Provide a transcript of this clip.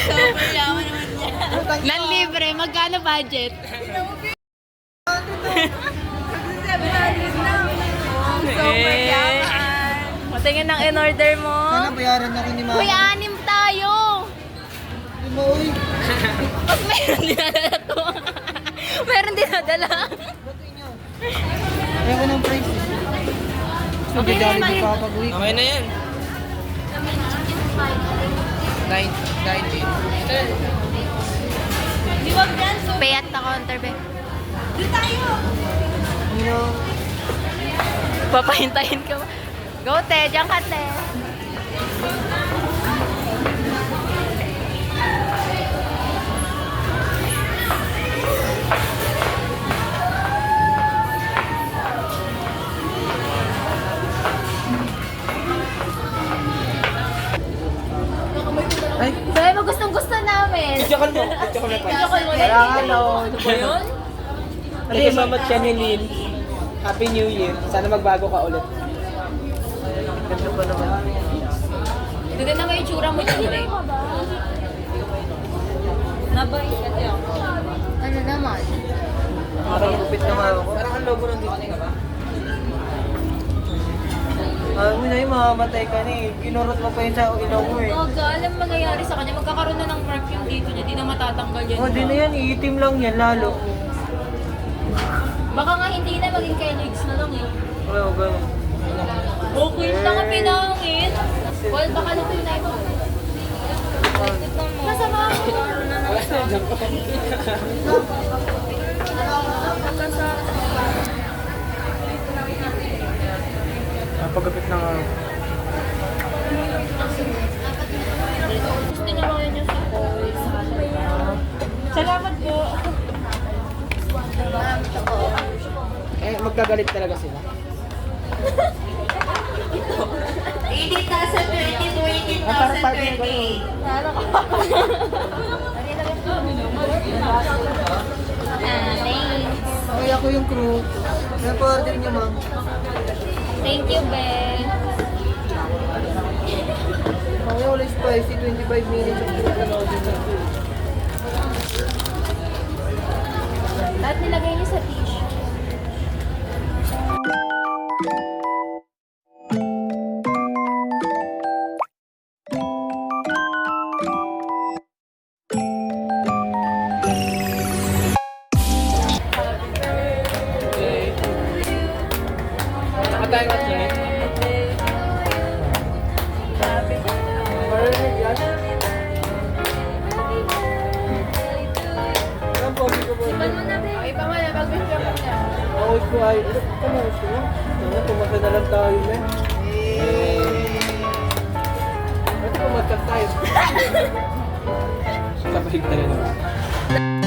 Sobrang yaman naman niya. Nanlibre, magkano budget? Sobrang yaman. Patingin ng in-order mo. Sana bayaran ako ni Mama. Uy, 6 tayo! Uy, Pag meron dinadala to. Meron dinadala. bato niyo. Ayaw ko ng price. So, Okay na Jollibee yan, pa pag-uwi. Okay na yan. 19. Pay at the counter, be. Ano? Papahintayin ka ba? Go, te. Diyan ka, te. Ay, Sabi mo, gustong-gusto namin. Picture mo. Picture mo pa. Video call mo na. kailangan o. Ano ba yun? Ito mamat siya ni Lynn. Happy New Year. Sana magbago ka ulit. Ganda pa naman. Gaganda nga yung tsura mo dyan, eh. Nabay. Ano naman? Nakagupit naman ako. Parang ang logo ng Disney ka ba? Alam mo na yung mamamatay ka na eh. Kinurot mo pa yun sa ilaw mo eh. Gaga, alam mo mangyayari sa kanya. Magkakaroon na ng mark yung dito niya. Di na matatanggal yan. Oh, di na yan. Iitim lang yan lalo. Baka nga hindi na maging kay legs na lang eh. Oo, ganun. Okay lang ang pinangin. Well, baka na ito yung live mo. Masama ako. Wala na dyan ko. Napagapit ng Gusto niya mga niya sa toys. Salamat po. Eh, magkagalit talaga sila. Edit ka sa 2020, Parang partner ko 2028. yun. Thanks. Okay, ako yung crew. Ano pa order niyo, ma'am? Thank you, Ben. Okay, ulit spicy. 25 minutes of food na order na food. Lahat nilagay niyo sa tissue. Nakatayo ka siya. Sipan mo na, Ben. Ay, pa man. Mag-picture mo na. Ako ko ay... Ano gusto mo? Sana pumasa na lang tayo na. Ba't pumasap tayo? Sabay ka na naman.